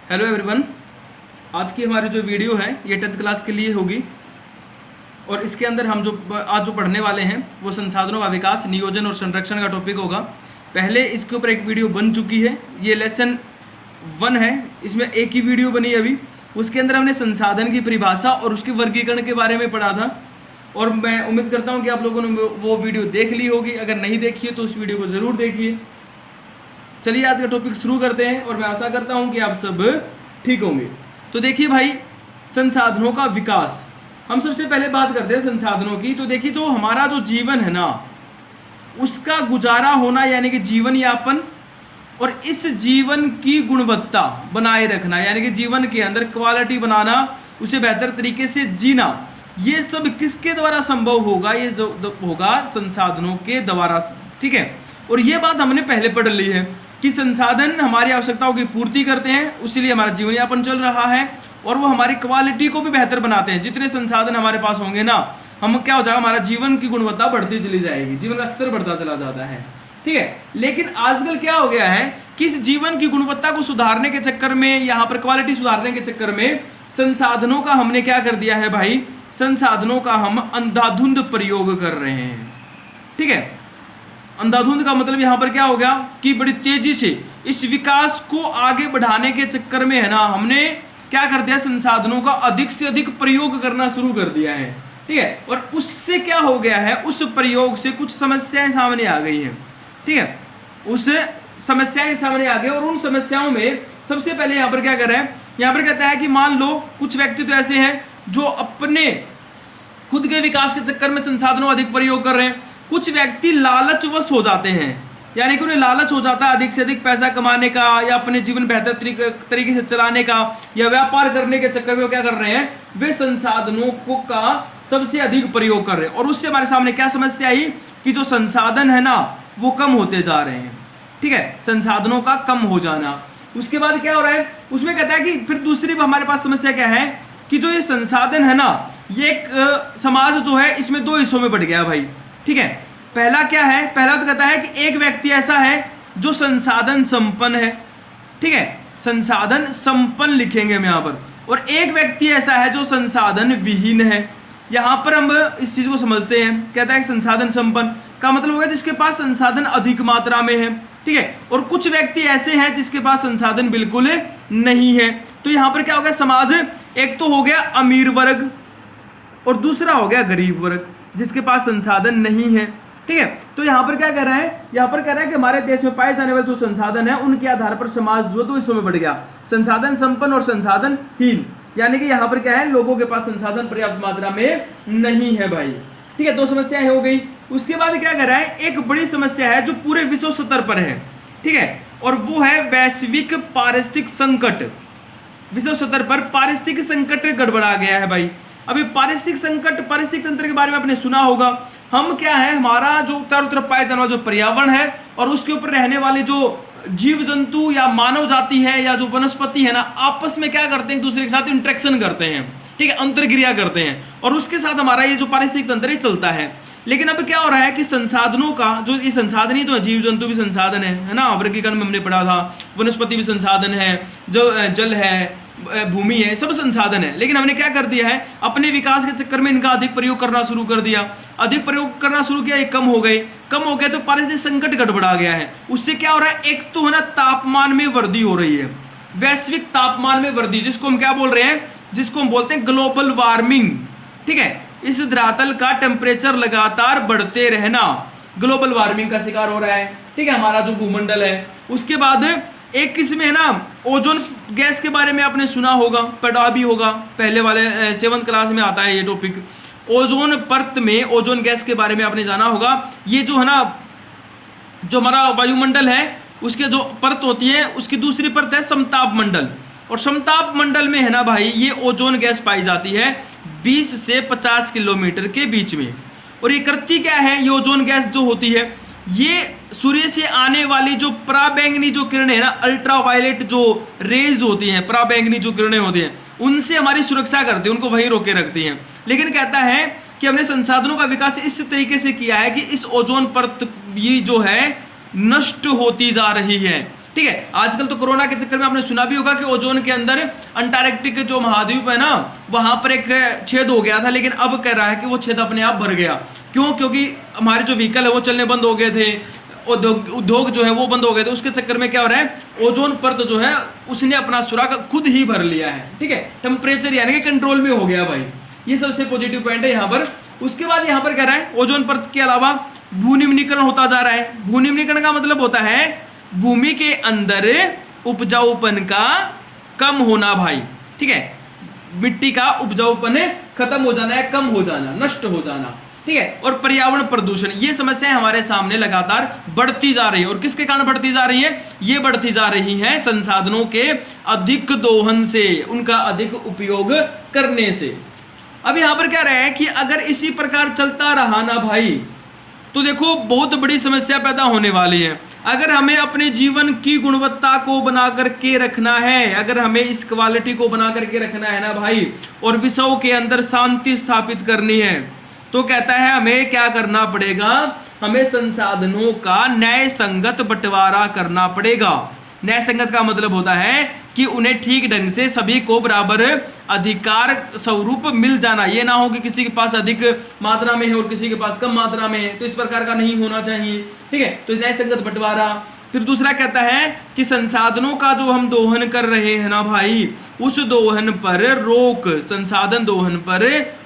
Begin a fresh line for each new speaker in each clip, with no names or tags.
Hello everyone. आज की हमारी जो वीडियो है ये 10th क्लास के लिए होगी और इसके अंदर हम आज जो पढ़ने वाले हैं वो संसाधनों का विकास, नियोजन और संरक्षण का टॉपिक होगा। पहले इसके ऊपर एक वीडियो बन चुकी है, ये लेसन 1 है, इसमें एक ही वीडियो बनी अभी। उसके अंदर हमने संसाधन की परिभाषा और उसके वर्गीकरण के बारे में पढ़ा था और मैं उम्मीद करता हूँ कि आप लोगों ने वो वीडियो देख ली होगी। अगर नहीं देखी है तो उस वीडियो को ज़रूर देखिए। चलिए आज का टॉपिक शुरू करते हैं और मैं आशा करता हूं कि आप सब ठीक होंगे। तो देखिए भाई, संसाधनों का विकास, हम सबसे पहले बात करते हैं संसाधनों की। तो देखिए जो हमारा जो जीवन है ना, उसका गुजारा होना यानी कि जीवन यापन और इस जीवन की गुणवत्ता बनाए रखना यानी कि जीवन के अंदर क्वालिटी बनाना, उसे बेहतर तरीके से जीना, ये सब किसके द्वारा संभव होगा? ये जो होगा संसाधनों के द्वारा, ठीक है। और ये बात हमने पहले पढ़ ली है कि संसाधन हमारी आवश्यकताओं की पूर्ति करते हैं, उसीलिए हमारा जीवन यापन चल रहा है और वो हमारी क्वालिटी को भी बेहतर बनाते हैं। जितने संसाधन हमारे पास होंगे ना, हम क्या हो जाएगा, हमारा जीवन की गुणवत्ता बढ़ती चली जाएगी, जीवन का स्तर बढ़ता चला जाता है, ठीक है। लेकिन आजकल क्या हो गया है कि इस जीवन की गुणवत्ता को सुधारने के चक्कर में, यहाँ पर क्वालिटी सुधारने के चक्कर में संसाधनों का हमने क्या कर दिया है भाई, संसाधनों का हम अंधाधुंध प्रयोग कर रहे हैं, ठीक है। अंधाधुंध का मतलब यहाँ पर क्या हो गया कि बड़ी तेजी से इस विकास को आगे बढ़ाने के चक्कर में है ना, हमने क्या कर दिया, संसाधनों का अधिक से अधिक प्रयोग करना शुरू कर दिया है, ठीक है। और उससे क्या हो गया है, उस प्रयोग से कुछ समस्याएं सामने आ गई हैं, ठीक है। उस समस्याएं सामने आ गई और उन समस्याओं में सबसे पहले यहाँ पर क्या कर रहे हैं, यहाँ पर कहता है कि मान लो कुछ व्यक्ति तो ऐसे हैं जो अपने खुद के विकास के चक्कर में संसाधनों का अधिक प्रयोग कर रहे हैं। कुछ व्यक्ति लालचवश हो जाते हैं, यानी कि उन्हें लालच हो जाता है अधिक से अधिक पैसा कमाने का या अपने जीवन बेहतर तरीके से चलाने का या व्यापार करने के चक्कर में वो क्या कर रहे हैं, वे संसाधनों को का सबसे अधिक प्रयोग कर रहे हैं। और उससे हमारे सामने क्या समस्या आई कि जो संसाधन है ना वो कम होते जा रहे हैं, ठीक है, संसाधनों का कम हो जाना। उसके बाद क्या हो रहा है, उसमें कहता है कि फिर दूसरी हमारे पास समस्या क्या है कि जो ये संसाधन है ना, ये एक समाज जो है इसमें 2 हिस्सों में बढ़ गया भाई, ठीक है। पहला क्या है, पहला तो कहता है कि एक व्यक्ति ऐसा है जो संसाधन संपन्न है, ठीक है, संसाधन संपन्न लिखेंगे हम यहाँ पर, और एक व्यक्ति ऐसा है जो संसाधन विहीन है। यहाँ पर हम इस चीज को समझते हैं, कहता है संसाधन संपन्न का मतलब होगा जिसके पास संसाधन अधिक मात्रा में है, ठीक है। और कुछ व्यक्ति ऐसे हैं जिसके पास संसाधन बिल्कुल नहीं है। तो यहाँ पर क्या हो गया, समाज एक तो हो गया अमीर वर्ग और दूसरा हो गया गरीब वर्ग जिसके पास संसाधन नहीं है, ठीक है। तो यहाँ पर क्या कर रहा है, यहाँ पर कह रहा है कि हमारे देश में पाए जाने वाले जो संसाधन है उनके आधार पर समाज जो 2 हिस्सों में बढ़ गया, संसाधन संपन्न और संसाधनहीन। यानी कि यहाँ पर क्या है, लोगों के पास संसाधन पर्याप्त मात्रा में नहीं है भाई, ठीक है। 2 समस्याएं हो गई। उसके बाद क्या कर रहा है, एक बड़ी समस्या है जो पूरे विश्व स्तर पर है, ठीक है, और वो है वैश्विक पारिस्थितिक संकट। विश्व स्तर पर पारिस्थितिक संकट गड़बड़ा गया है भाई। अभी पारिस्थितिक संकट, पारिस्थितिक तंत्र के बारे में आपने सुना होगा। हम क्या है, हमारा जो चारों तरफ पाए जाने वाला जो पर्यावरण है और उसके ऊपर रहने वाले जो जीव जंतु या मानव जाति है या जो वनस्पति है ना, आपस में क्या करते हैं, एक दूसरे के साथ इंटरेक्शन करते हैं, ठीक है, अंतर्क्रिया करते हैं और उसके साथ हमारा ये जो पारिस्थितिक तंत्र ही चलता है। लेकिन अब क्या हो रहा है कि संसाधनों का जो ये संसाधन ही तो है, जीव जंतु भी संसाधन है ना, वर्गीकरण में हमने पढ़ा था, वनस्पति भी संसाधन है, जो जल है, भूमि है, सब संसाधन है। लेकिन हमने क्या कर दिया है, अपने विकास के चक्कर में इनका अधिक प्रयोग करना शुरू कर दिया, अधिक प्रयोग करना शुरू किया, ये कम हो गए तो पारिस्थितिक संकट गड़बड़ा गया है। उससे क्या हो रहा है, एक तो है ना तापमान में वृद्धि हो रही है, वैश्विक तापमान में वृद्धि, जिसको हम क्या बोल रहे हैं, जिसको हम बोलते हैं ग्लोबल वार्मिंग, ठीक है। इस धरातल का टेम्परेचर लगातार बढ़ते रहना ग्लोबल वार्मिंग का शिकार हो रहा है, ठीक है, हमारा जो भूमंडल है। उसके बाद एक किस्म है ना, ओजोन गैस के बारे में आपने सुना होगा, पढ़ा भी होगा, पहले वाले 7th क्लास में आता है ये टॉपिक। ओजोन परत में ओजोन गैस के बारे में आपने जाना होगा। ये जो है ना, जो हमारा वायुमंडल है उसके जो परत होती है, उसकी दूसरी परत है समताप मंडल, और समताप मंडल में है ना भाई ये ओजोन गैस पाई जाती है 20 से 50 किलोमीटर के बीच में। और ये करती क्या है, ये ओजोन गैस जो होती है ये सूर्य से आने वाली जो पराबैंगनी जो किरणें है ना, अल्ट्रावायलेट जो रेज होती हैं, पराबैंगनी जो किरणें होती हैं, उनसे हमारी सुरक्षा करती है, उनको वही रोके रखती हैं। लेकिन कहता है कि हमने संसाधनों का विकास इस तरीके से किया है कि इस ओजोन परत ये जो है नष्ट होती जा रही है, ठीक है। आजकल तो कोरोना के चक्कर में आपने सुना भी होगा कि ओजोन के अंदर अंटार्कटिक जो महाद्वीप है ना, वहां पर एक छेद हो गया था, लेकिन अब कह रहा है कि वो छेद अपने आप भर गया। क्यों? क्योंकि हमारे जो व्हीकल है वो चलने बंद हो गए थे, उद्योग जो है वो बंद हो गए थे। उसके चक्कर में क्या हो रहा है, ओजोन परत जो है उसने अपना सुराख खुद ही भर लिया है। ठीक है, टेम्परेचर यानी कि कंट्रोल में हो गया भाई। ये सबसे पॉजिटिव पॉइंट है यहाँ पर। उसके बाद यहाँ पर कह रहा है ओजोन परत के अलावा भूनिम्नीकरण होता जा रहा है। भूनिम्नीकरण का मतलब होता है भूमि के अंदर उपजाऊपन का कम होना भाई। ठीक है, मिट्टी का उपजाऊपन खत्म हो जाना है, कम हो जाना, नष्ट हो जाना। ठीक है, और पर्यावरण प्रदूषण, ये समस्या हमारे सामने लगातार बढ़ती जा रही है। और किसके कारण बढ़ती जा रही है? ये बढ़ती जा रही है संसाधनों के अधिक दोहन से, उनका अधिक उपयोग करने से। अब यहां पर क्या रहा है कि अगर इसी प्रकार चलता रहा ना भाई, तो देखो बहुत बड़ी समस्या पैदा होने वाली है। अगर हमें अपने जीवन की गुणवत्ता को बना करके रखना है, अगर हमें इस क्वालिटी को बना करके रखना है ना भाई, और विश्व के अंदर शांति स्थापित करनी है, तो कहता है हमें क्या करना पड़ेगा? हमें संसाधनों का न्याय संगत बंटवारा करना पड़ेगा। न्याय संगत का मतलब होता है कि उन्हें ठीक ढंग से सभी को बराबर अधिकार स्वरूप मिल जाना। ये ना हो कि किसी के पास अधिक मात्रा में है और किसी के पास कम मात्रा में है, तो इस प्रकार का नहीं होना चाहिए। ठीक है, तो न्याय संगत बंटवारा। फिर दूसरा कहता है कि संसाधनों का जो हम दोहन कर रहे हैं ना भाई, उस दोहन पर रोक, संसाधन दोहन पर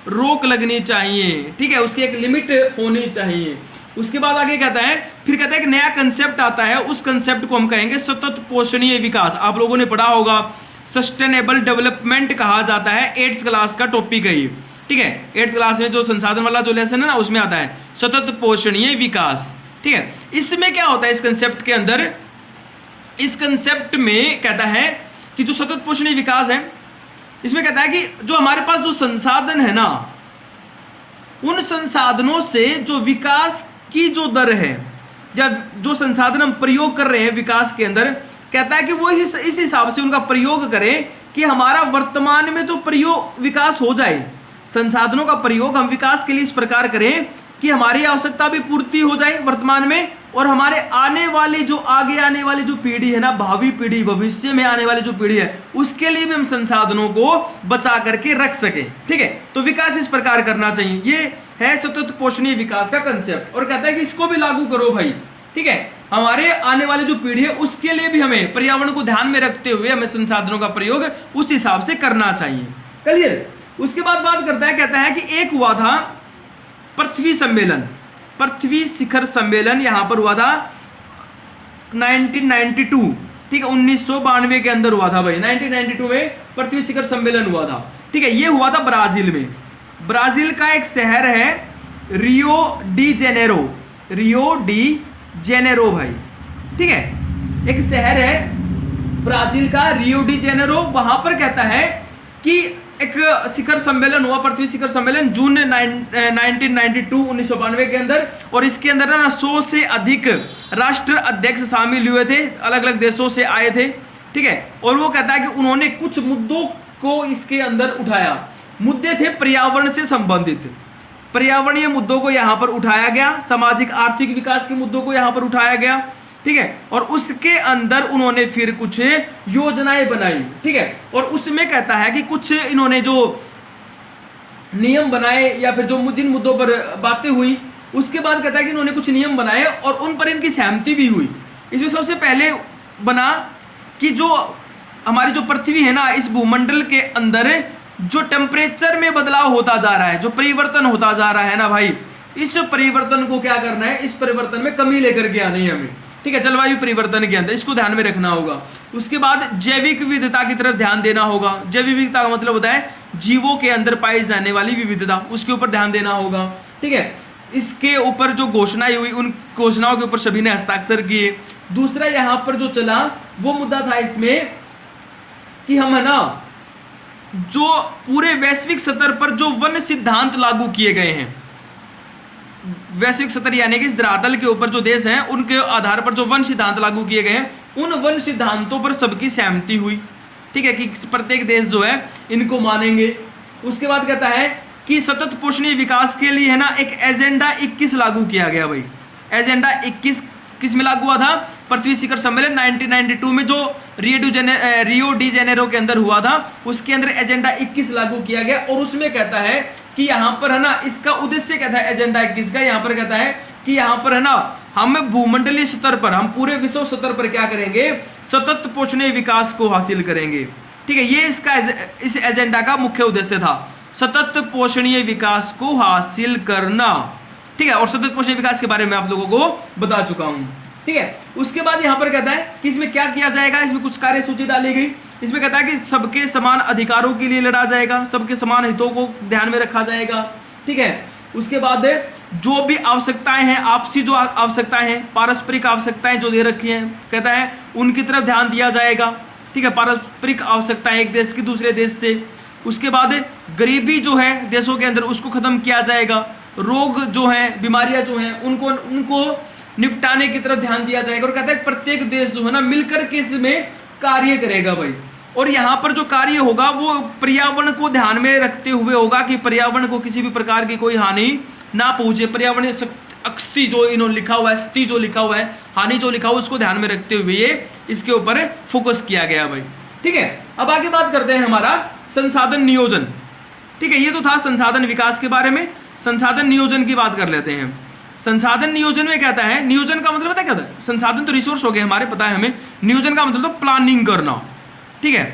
रोक लगनी चाहिए। ठीक है, उसकी एक लिमिट होनी चाहिए। उसके बाद आगे कहता है, फिर कहता है कि नया कंसेप्ट आता है, उस कंसेप्ट को हम कहेंगे सतत पोषणीय विकास। आप लोगों ने पढ़ा होगा, सस्टेनेबल डेवलपमेंट कहा जाता है, 8th क्लास का टॉपिक है ये। ठीक है, 8th क्लास में जो संसाधन वाला जो लेसन है ना, उसमें आता है सतत पोषणीय विकास। ठीक है, इसमें क्या होता है इस कंसेप्ट के अंदर? इस कंसेप्ट में कहता है कि जो सतत पोषणीय विकास है, इसमें कहता है कि जो हमारे पास जो संसाधन है ना, उन संसाधनों से जो विकास की जो दर है, जब जो संसाधन हम प्रयोग कर रहे हैं विकास के अंदर, कहता है कि वो इस हिसाब से उनका प्रयोग करें कि हमारा वर्तमान में तो प्रयोग विकास हो जाए। संसाधनों का प्रयोग हम विकास के लिए इस प्रकार करें कि हमारी आवश्यकता भी पूर्ति हो जाए वर्तमान में, और हमारे आने वाली जो आगे आने वाली जो पीढ़ी है ना, भावी पीढ़ी, भविष्य में आने वाली जो पीढ़ी है, उसके लिए भी हम संसाधनों को बचा करके रख सके। ठीक है, तो विकास इस प्रकार करना चाहिए। ये है सतत पोषणीय विकास का कंसेप्ट। और कहता है कि इसको भी लागू करो भाई। ठीक है, हमारे आने वाली जो पीढ़ी है उसके लिए भी हमें पर्यावरण को ध्यान में रखते हुए हमें संसाधनों का प्रयोग उस हिसाब से करना चाहिए। क्लियर? उसके बाद बात करता है, कहता है कि एक हुआ था पृथ्वी सम्मेलन, पृथ्वी शिखर सम्मेलन यहां पर हुआ था 1992। ठीक है, 1992 के अंदर हुआ था भाई। 1992 में पृथ्वी शिखर सम्मेलन हुआ था। ठीक है, ये हुआ था ब्राजील में। ब्राजील का एक शहर है Rio de Janeiro, Rio de Janeiro भाई। ठीक है, एक शहर है ब्राजील का रियो डी जेनेरो। वहां पर कहता है कि एक शिखर सम्मेलन हुआ, पृथ्वी शिखर सम्मेलन, जून 1992 के अंदर। और इसके अंदर ना 100 से अधिक राष्ट्र अध्यक्ष शामिल हुए थे, अलग अलग देशों से आए थे। ठीक है, और वो कहता है कि उन्होंने कुछ मुद्दों को इसके अंदर उठाया। मुद्दे थे पर्यावरण से संबंधित, पर्यावरणीय मुद्दों को यहाँ पर उठाया गया, सामाजिक आर्थिक विकास के मुद्दों को यहाँ पर उठाया गया। ठीक है, और उसके अंदर उन्होंने फिर कुछ योजनाएं बनाई। ठीक है, और उसमें कहता है कि कुछ इन्होंने जो नियम बनाए या फिर जो जिन मुद्दों पर बातें हुई, उसके बाद कहता है कि इन्होंने कुछ नियम बनाए और उन पर इनकी सहमति भी हुई। इसमें सबसे पहले बना कि जो हमारी जो पृथ्वी है ना, इस भूमंडल के अंदर जो टेम्परेचर में बदलाव होता जा रहा है, जो परिवर्तन होता जा रहा है ना भाई, इस परिवर्तन को क्या करना है? इस परिवर्तन में कमी लेकर के आनी है हमें। ठीक है, जलवायु परिवर्तन के अंदर इसको ध्यान में रखना होगा। उसके बाद जैविक विविधता की तरफ ध्यान देना होगा। जैविक विविधता का मतलब होता है जीवों के अंदर पाई जाने वाली विविधता, उसके ऊपर ध्यान देना होगा। ठीक है, इसके ऊपर जो घोषणाएं हुई, उन घोषणाओं के ऊपर सभी ने हस्ताक्षर किए। दूसरा यहाँ पर जो चला वो मुद्दा था इसमें कि हम है ना, जो पूरे वैश्विक स्तर पर जो वन सिद्धांत लागू किए गए हैं, वैश्विक स्तर यानी कि इस धरातल के ऊपर जो देश हैं उनके आधार पर जो वन सिद्धांत लागू किए गए हैं, उन वन सिद्धांतों पर सबकी सहमति हुई। ठीक है, कि प्रत्येक देश जो है इनको मानेंगे। उसके बाद कहता है कि सतत पोषणीय विकास के लिए है ना, एक एजेंडा 21 लागू किया गया भाई। एजेंडा 21 किस में लागू हुआ था? पृथ्वी शिखर सम्मेलन 1992 में जो रियो डी जेनेरो के अंदर हुआ था, उसके अंदर एजेंडा 21 लागू किया गया। और उसमें कहता है कि यहाँ पर है ना, इसका उद्देश्य कहता है एजेंडा 21 का, यहाँ पर कहता है कि यहाँ पर है ना, हम भूमंडलीय स्तर पर, हम पूरे विश्व स्तर पर क्या करेंगे? सतत पोषणीय विकास को हासिल करेंगे। ठीक है, ये इसका इस एजेंडा का मुख्य उद्देश्य था, सतत पोषणीय विकास को हासिल करना। ठीक है, और सतत पोषणीय विकास के बारे में आप लोगों को बता चुका हूं। ठीक है, उसके बाद यहां पर कहता है कि इसमें क्या किया जाएगा, इसमें कुछ कार्य सूची डाली गई। इसमें कहता है कि सबके समान अधिकारों के लिए लड़ा जाएगा, सबके समान हितों को ध्यान में रखा जाएगा। ठीक है, उसके बाद जो भी आवश्यकताएं हैं, आपसी जो आवश्यकताएं हैं, पारस्परिक आवश्यकताएं जो दे रखी हैं, कहता है उनकी तरफ ध्यान दिया जाएगा। ठीक है, पारस्परिक आवश्यकताएं एक देश की दूसरे देश से। उसके बाद गरीबी जो है देशों के अंदर, उसको खत्म किया जाएगा। रोग जो हैं, बीमारियां जो हैं, उनको निपटाने की तरफ ध्यान दिया जाएगा। और कहता है प्रत्येक देश जो है ना, मिलकर के इसमें कार्य करेगा भाई। और यहाँ पर जो कार्य होगा वो पर्यावरण को ध्यान में रखते हुए होगा कि पर्यावरण को किसी भी प्रकार की कोई हानि ना पहुंचे। पर्यावरणीय अक्षति जो इन्होंने लिखा हुआ है, स्थिति जो लिखा हुआ है, हानि जो लिखा हुआ है, उसको ध्यान में रखते हुए ये इसके ऊपर फोकस किया गया भाई। ठीक है, अब आगे बात करते हैं हमारा संसाधन नियोजन। ठीक है, ये तो था संसाधन विकास के बारे में। संसाधन नियोजन की बात कर लेते हैं। संसाधन नियोजन में कहता है, नियोजन का मतलब पता क्या था? संसाधन तो रिसोर्स हो गए हमारे, पता है हमें। नियोजन का मतलब तो प्लानिंग करना। ठीक है,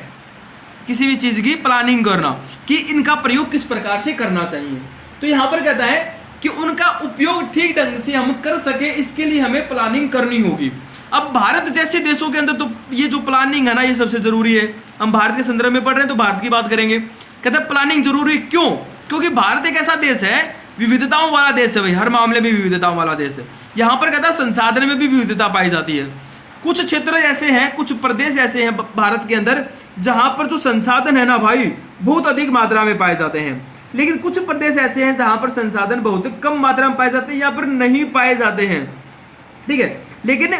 किसी भी चीज की प्लानिंग करना कि इनका प्रयोग किस प्रकार से करना चाहिए। तो यहां पर कहता है कि उनका उपयोग ठीक ढंग से हम कर सके, इसके लिए हमें प्लानिंग करनी होगी। अब भारत जैसे देशों के अंदर तो ये जो प्लानिंग है ना, ये सबसे जरूरी है। हम भारत के संदर्भ में पढ़ रहे हैं तो भारत की बात करेंगे। कहते हैं प्लानिंग जरूरी क्यों? क्योंकि भारत एक ऐसा देश है, विविधताओं वाला देश है भाई, हर मामले में विविधताओं वाला देश है। यहाँ पर कहता है संसाधन में भी विविधता पाई जाती है। कुछ क्षेत्र ऐसे हैं, कुछ प्रदेश ऐसे हैं भारत के अंदर जहाँ पर जो संसाधन है ना भाई, बहुत अधिक मात्रा में पाए जाते हैं। लेकिन कुछ प्रदेश ऐसे हैं जहाँ पर संसाधन बहुत कम मात्रा में पाए जाते हैं या पर नहीं पाए जाते हैं। ठीक है, लेकिन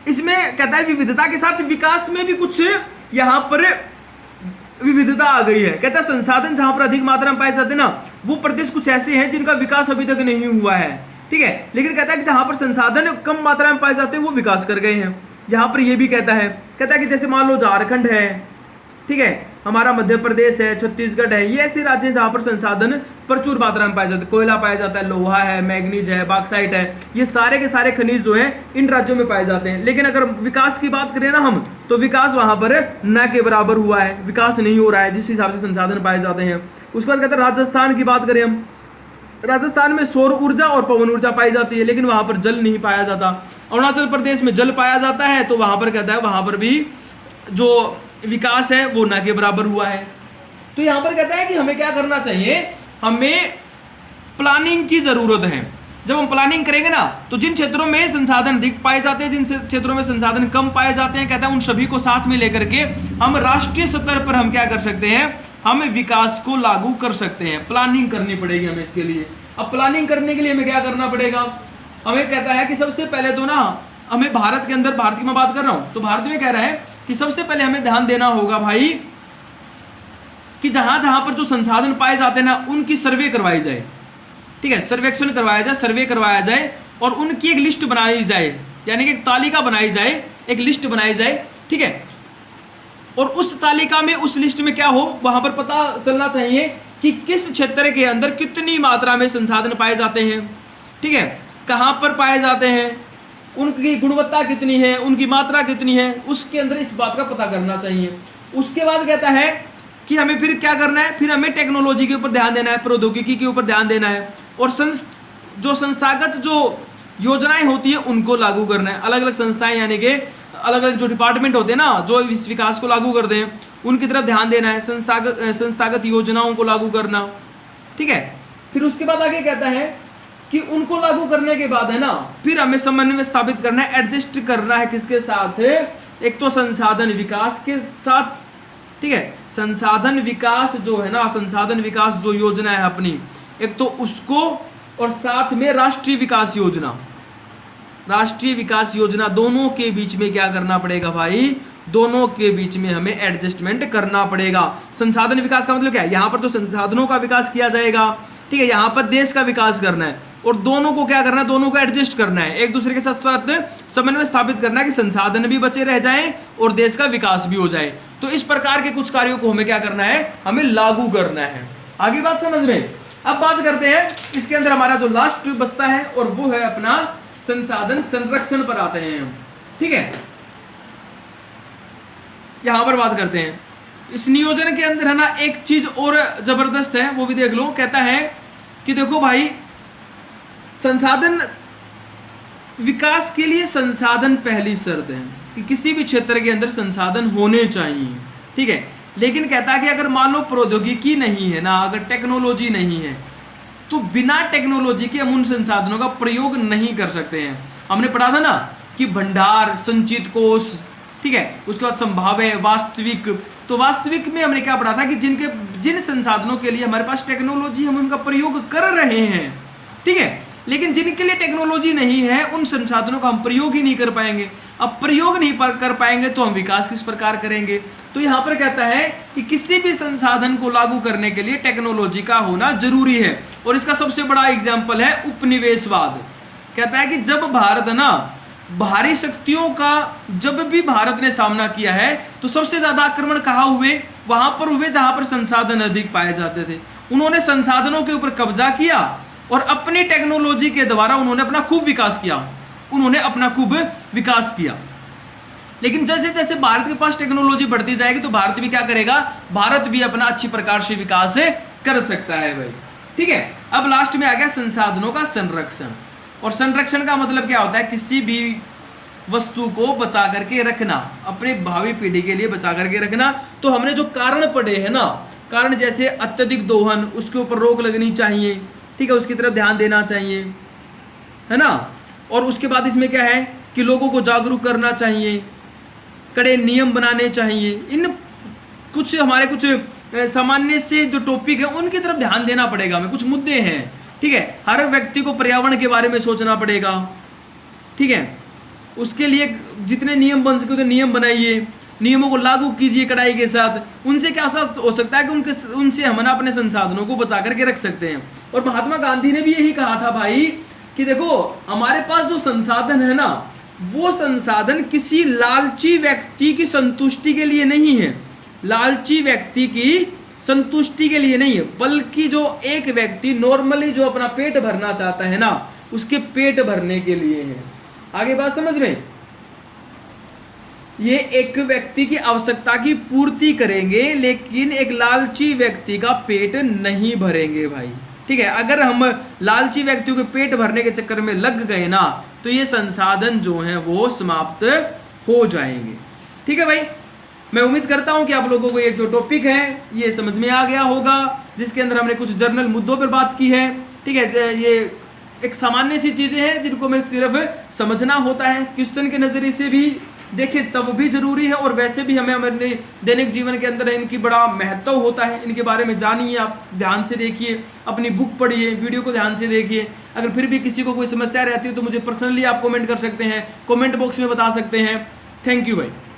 इसमें कहता है विविधता के साथ विकास में भी कुछ यहाँ पर विविधता आ गई है। कहता है संसाधन जहां पर अधिक मात्रा में पाए जाते हैं ना, वो प्रदेश कुछ ऐसे हैं जिनका विकास अभी तक नहीं हुआ है। ठीक है, लेकिन कहता है कि जहां पर संसाधन कम मात्रा में पाए जाते हैं वो विकास कर गए हैं। यहाँ पर ये भी कहता है कि जैसे मान लो झारखंड है, ठीक है, हमारा मध्य प्रदेश है, छत्तीसगढ़ है, ये ऐसे राज्य हैं जहाँ पर संसाधन प्रचुर मात्रा में पाए जाते हैं। कोयला पाया जाता है, लोहा है, मैग्नीज है, बॉक्साइट है, ये सारे के सारे खनिज जो हैं इन राज्यों में पाए जाते हैं। लेकिन अगर विकास की बात करें ना हम, तो विकास वहाँ पर न के बराबर हुआ है, विकास नहीं हो रहा है जिस हिसाब से संसाधन पाए जाते हैं। उसके बाद कहते हैं राजस्थान की बात करें हम, राजस्थान में सौर ऊर्जा और पवन ऊर्जा पाई जाती है, लेकिन वहाँ पर जल नहीं पाया जाता। अरुणाचल प्रदेश में जल पाया जाता है, तो वहाँ पर कहता है वहाँ पर भी जो विकास है वो ना के बराबर हुआ है। तो यहाँ पर कहता है कि हमें क्या करना चाहिए, हमें प्लानिंग की जरूरत है। जब हम प्लानिंग करेंगे ना, तो जिन क्षेत्रों में संसाधन अधिक पाए जाते हैं, जिन क्षेत्रों में संसाधन कम पाए जाते हैं, कहता है उन सभी को साथ में लेकर के हम राष्ट्रीय स्तर पर हम क्या कर सकते हैं, हम विकास को लागू कर सकते हैं। प्लानिंग करनी पड़ेगी हमें इसके लिए। अब प्लानिंग करने के लिए हमें क्या करना पड़ेगा, हमें कहता है कि सबसे पहले तो ना हमें भारत के अंदर, भारत की मैं बात कर रहा हूं, तो भारत में कह रहा है कि सबसे पहले हमें ध्यान देना होगा भाई कि जहां जहां पर जो संसाधन पाए जाते हैं ना, उनकी सर्वे करवाई जाए। ठीक है, सर्वेक्षण करवाया जाए, सर्वे करवाया जाए और उनकी एक लिस्ट बनाई जाए, यानी कि एक तालिका बनाई जाए, एक लिस्ट बनाई जाए। ठीक है, और उस तालिका में, उस लिस्ट में क्या हो, वहां पर पता चलना चाहिए कि किस क्षेत्र के अंदर कितनी मात्रा में संसाधन पाए जाते हैं। ठीक है, कहां पर पाए जाते हैं, उनकी गुणवत्ता कितनी है, उनकी मात्रा कितनी है, उसके अंदर इस बात का पता करना चाहिए। उसके बाद कहता है कि हमें फिर क्या करना है, फिर हमें टेक्नोलॉजी के ऊपर ध्यान देना है, प्रौद्योगिकी के ऊपर ध्यान देना है और जो संस्थागत जो योजनाएं होती है उनको लागू करना है। अलग अलग संस्थाएं, यानी कि अलग अलग जो डिपार्टमेंट होते हैं ना, जो इस विकास को लागू करते हैं, उनकी तरफ ध्यान देना है, संस्थागत योजनाओं को लागू करना। ठीक है, फिर उसके बाद आगे कहता है कि उनको लागू करने के बाद है ना, फिर हमें समन्वय स्थापित करना है, एडजस्ट करना है किसके साथ, एक तो संसाधन विकास के साथ। ठीक है, संसाधन विकास जो है ना, संसाधन विकास जो योजना है अपनी, एक तो उसको, और साथ में राष्ट्रीय विकास योजना, राष्ट्रीय विकास योजना, दोनों के बीच में क्या करना पड़ेगा भाई, दोनों के बीच में हमें एडजस्टमेंट करना पड़ेगा। संसाधन विकास का मतलब क्या है, यहाँ पर तो संसाधनों का विकास किया जाएगा। ठीक है, यहाँ पर देश का विकास करना है, और दोनों को क्या करना है, दोनों को एडजस्ट करना है, एक दूसरे के साथ साथ समन्वय स्थापित करना है कि संसाधन भी बचे रह जाएं और देश का विकास भी हो जाए। तो इस प्रकार के कुछ कार्यों को हमें क्या करना है, हमें लागू करना है। आगे बात समझ में। अब बात करते हैं इसके अंदर हमारा जो लास्ट बचता है और वो है अपना संसाधन संरक्षण पर आते हैं। ठीक है, यहां पर बात करते हैं इस नियोजन के अंदर है ना, एक चीज और जबरदस्त है, वो भी देख लो। कहता है कि देखो भाई, संसाधन विकास के लिए संसाधन पहली शर्त है कि किसी भी क्षेत्र के अंदर संसाधन होने चाहिए। ठीक है, लेकिन कहता है कि अगर मान लो प्रौद्योगिकी नहीं है ना, अगर टेक्नोलॉजी नहीं है, तो बिना टेक्नोलॉजी के हम उन संसाधनों का प्रयोग नहीं कर सकते हैं। हमने पढ़ा था ना कि भंडार, संचित कोष, ठीक है, उसके बाद संभाव्य, वास्तविक। तो वास्तविक में हमने क्या पढ़ा था कि जिन संसाधनों के लिए हमारे पास टेक्नोलॉजी, हम उनका प्रयोग कर रहे हैं। ठीक है, लेकिन जिनके लिए टेक्नोलॉजी नहीं है, उन संसाधनों का हम प्रयोग ही नहीं कर पाएंगे। अब प्रयोग नहीं कर पाएंगे तो हम विकास किस प्रकार करेंगे। तो यहां पर कहता है कि किसी भी संसाधन को लागू करने के लिए टेक्नोलॉजी का होना जरूरी है। और इसका सबसे बड़ा एग्जाम्पल है उपनिवेशवाद। कहता है कि जब भारत ना बाहरी शक्तियों का जब भी भारत ने सामना किया है, तो सबसे ज्यादा आक्रमण कहाँ हुए, वहां पर हुए जहां पर संसाधन अधिक पाए जाते थे। उन्होंने संसाधनों के ऊपर कब्जा किया और अपनी टेक्नोलॉजी के द्वारा उन्होंने अपना खूब विकास किया। लेकिन जैसे जैसे भारत के पास टेक्नोलॉजी बढ़ती जाएगी, तो भारत भी क्या करेगा, भारत भी अपना अच्छी प्रकार से विकास कर सकता है भाई। ठीक है, अब लास्ट में आ गया संसाधनों का संरक्षण। और संरक्षण का मतलब क्या होता है, किसी भी वस्तु को बचा करके रखना, अपने भावी पीढ़ी के लिए बचा करके रखना। तो हमने जो कारण पढ़े हैं ना, कारण जैसे अत्यधिक दोहन, उसके ऊपर रोक लगनी चाहिए। ठीक है, उसकी तरफ ध्यान देना चाहिए, है ना। और उसके बाद इसमें क्या है कि लोगों को जागरूक करना चाहिए, कड़े नियम बनाने चाहिए। इन कुछ हमारे कुछ सामान्य से जो टॉपिक है उनकी तरफ ध्यान देना पड़ेगा हमें, कुछ मुद्दे हैं। ठीक है, हर व्यक्ति को पर्यावरण के बारे में सोचना पड़ेगा। ठीक है, उसके लिए जितने नियम बन सके उतने नियम बनाइए, नियमों को लागू कीजिए कड़ाई के साथ। उनसे क्या हो सकता है कि उनसे हम ना अपने संसाधनों को बचा करके रख सकते हैं। और महात्मा गांधी ने भी यही कहा था भाई कि देखो, हमारे पास जो संसाधन है ना, वो संसाधन किसी लालची व्यक्ति की संतुष्टि के लिए नहीं है, लालची व्यक्ति की संतुष्टि के लिए नहीं है, बल्कि जो एक व्यक्ति नॉर्मली जो अपना पेट भरना चाहता है ना, उसके पेट भरने के लिए है। आगे बात समझ में। ये एक व्यक्ति की आवश्यकता की पूर्ति करेंगे, लेकिन एक लालची व्यक्ति का पेट नहीं भरेंगे भाई। ठीक है, अगर हम लालची व्यक्तियों के पेट भरने के चक्कर में लग गए ना, तो ये संसाधन जो हैं वो समाप्त हो जाएंगे। ठीक है भाई, मैं उम्मीद करता हूं कि आप लोगों को ये जो टॉपिक है ये समझ में आ गया होगा, जिसके अंदर हमने कुछ जर्नल मुद्दों पर बात की है। ठीक है, ये एक सामान्य सी चीजें हैं जिनको हमें सिर्फ समझना होता है, क्वेश्चन के नजरिए से भी देखें तब भी जरूरी है, और वैसे भी हमें हमारे दैनिक जीवन के अंदर इनकी बड़ा महत्व होता है। इनके बारे में जानिए, आप ध्यान से देखिए, अपनी बुक पढ़िए, वीडियो को ध्यान से देखिए। अगर फिर भी किसी को कोई समस्या रहती है तो मुझे पर्सनली आप कमेंट कर सकते हैं, कमेंट बॉक्स में बता सकते हैं। थैंक यू भाई।